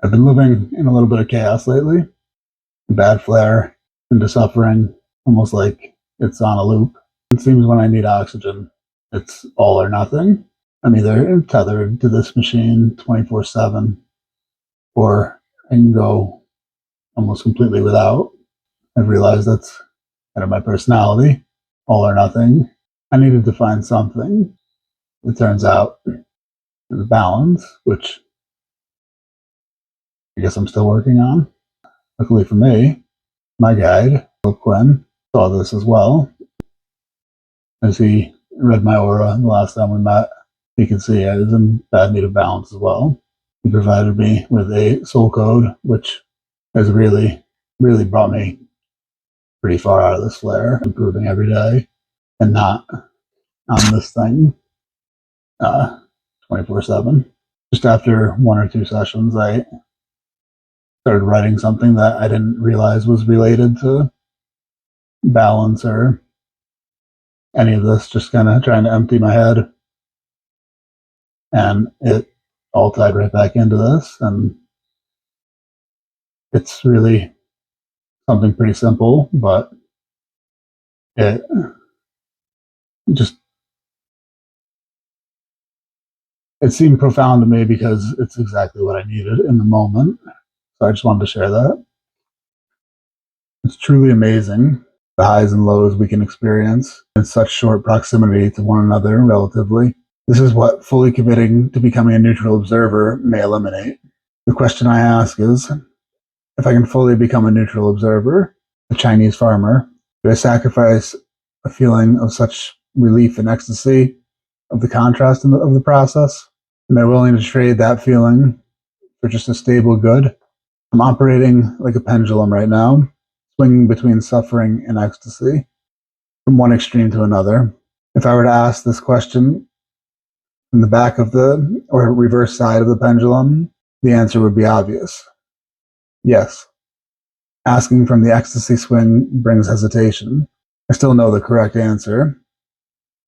I've been living in a little bit of chaos lately. Bad flare into suffering, almost like it's on a loop. It seems when I need oxygen, it's all or nothing. I'm either tethered to this machine 24/7, or I can go almost completely without. I've realized that's kind of my personality, all or nothing. I needed to find something. It turns out there's balance, which I guess I'm still working on. Luckily for me, my guide, Quinn, saw this as well, as he read my aura the last time we met. He could see I was in bad need of balance as well. He provided me with a soul code, which has really, really brought me pretty far out of this flare, improving every day, and not on this thing 24/7. Just after one or two sessions, I started writing something that I didn't realize was related to balance or any of this, just kind of trying to empty my head. And it all tied right back into this. And it's really something pretty simple, but it just, it seemed profound to me because it's exactly what I needed in the moment. So I just wanted to share that. It's truly amazing the highs and lows we can experience in such short proximity to one another relatively. This is what fully committing to becoming a neutral observer may eliminate. The question I ask is, if I can fully become a neutral observer, a Chinese farmer, do I sacrifice a feeling of such relief and ecstasy of the contrast of the process? Am I willing to trade that feeling for just a stable good? I'm operating like a pendulum right now, swinging between suffering and ecstasy, from one extreme to another. If I were to ask this question from the back of the, or reverse side of the pendulum, the answer would be obvious. Yes. Asking from the ecstasy swing brings hesitation. I still know the correct answer,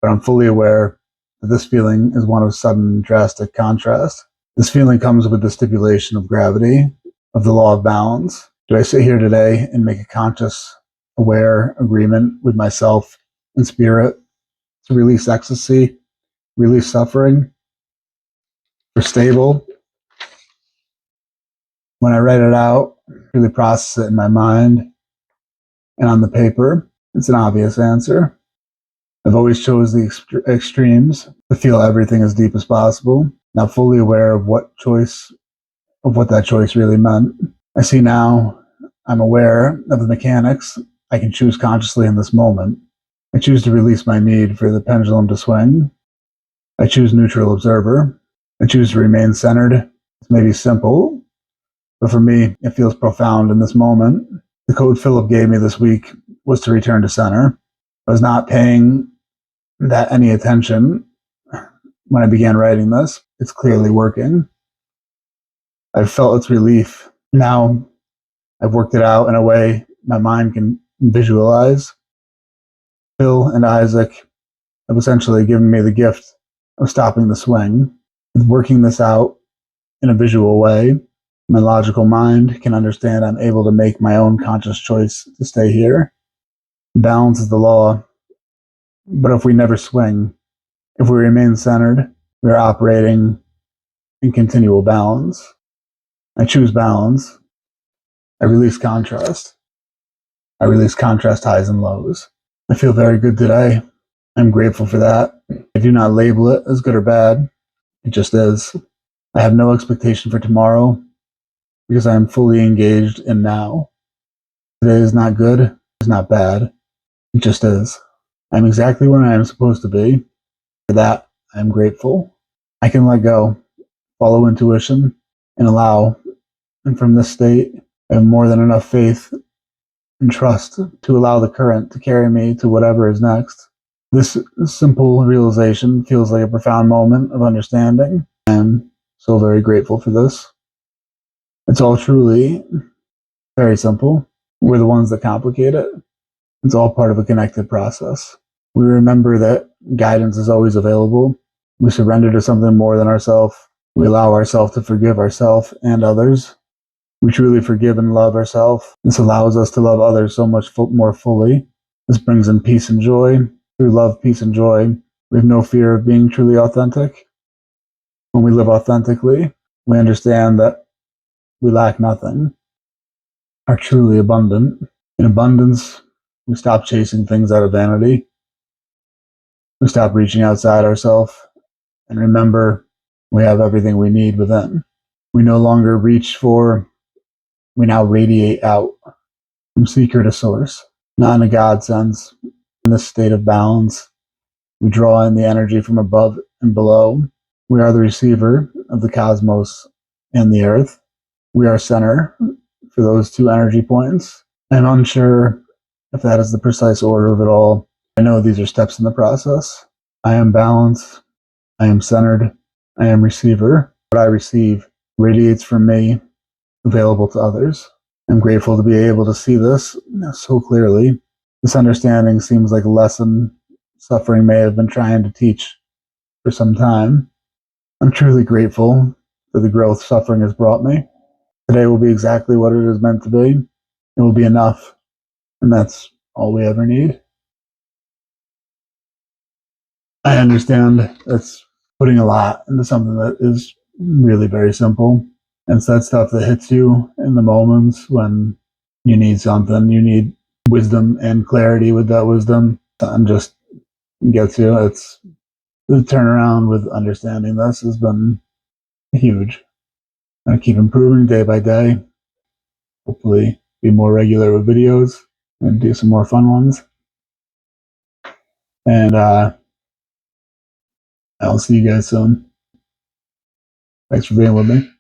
but I'm fully aware that this feeling is one of sudden drastic contrast. This feeling comes with the stipulation of gravity, of the law of balance. Do I sit here today and make a conscious, aware agreement with myself and spirit to release ecstasy, release suffering, for stable? When I write it out, really process it in my mind and on the paper, it's an obvious answer. I've always chose the extremes to feel everything as deep as possible, not fully aware of what that choice really meant. I see now I'm aware of the mechanics I can choose consciously in this moment. I choose to release my need for the pendulum to swing. I choose neutral observer. I choose to remain centered. It's maybe simple, but for me, it feels profound in this moment. The code Philip gave me this week was to return to center. I was not paying that any attention when I began writing this. It's clearly working. I've felt its relief. Now I've worked it out in a way my mind can visualize. Phil and Isaac have essentially given me the gift of stopping the swing. With working this out in a visual way, my logical mind can understand I'm able to make my own conscious choice to stay here. Balance is the law, but if we never swing, if we remain centered, we are operating in continual balance. I choose balance. I release contrast. I release contrast highs and lows. I feel very good today. I'm grateful for that. I do not label it as good or bad. It just is. I have no expectation for tomorrow because I am fully engaged in now. Today is not good. It's not bad. It just is. I'm exactly where I am supposed to be. For that, I'm grateful. I can let go, follow intuition, and allow. And from this state, I have more than enough faith and trust to allow the current to carry me to whatever is next. This simple realization feels like a profound moment of understanding. I'm so very grateful for this. It's all truly very simple. We're the ones that complicate it. It's all part of a connected process. We remember that guidance is always available. We surrender to something more than ourselves. We allow ourselves to forgive ourselves and others. We truly forgive and love ourselves. This allows us to love others so much more fully. This brings in peace and joy. Through love, peace, and joy, we have no fear of being truly authentic. When we live authentically, we understand that we lack nothing, are truly abundant. In abundance, we stop chasing things out of vanity. We stop reaching outside ourselves and remember we have everything we need within. We no longer reach for, we now radiate out from seeker to source, not in a God sense. In this state of balance, we draw in the energy from above and below. We are the receiver of the cosmos and the earth. We are center for those two energy points. I'm unsure if that is the precise order of it all. I know these are steps in the process. I am balanced. I am centered. I am receiver. What I receive radiates from me, available to others. I'm grateful to be able to see this so clearly. This understanding seems like a lesson suffering may have been trying to teach for some time. I'm truly grateful for the growth suffering has brought me. Today will be exactly what it is meant to be. It will be enough, and that's all we ever need. I understand that's putting a lot into something that is really very simple. And it's that stuff that hits you in the moments when you need something. You need wisdom and clarity with that wisdom. And just gets you. It's the turnaround with understanding this has been huge. I keep improving day by day. Hopefully, be more regular with videos and do some more fun ones. And I'll see you guys soon. Thanks for being with me.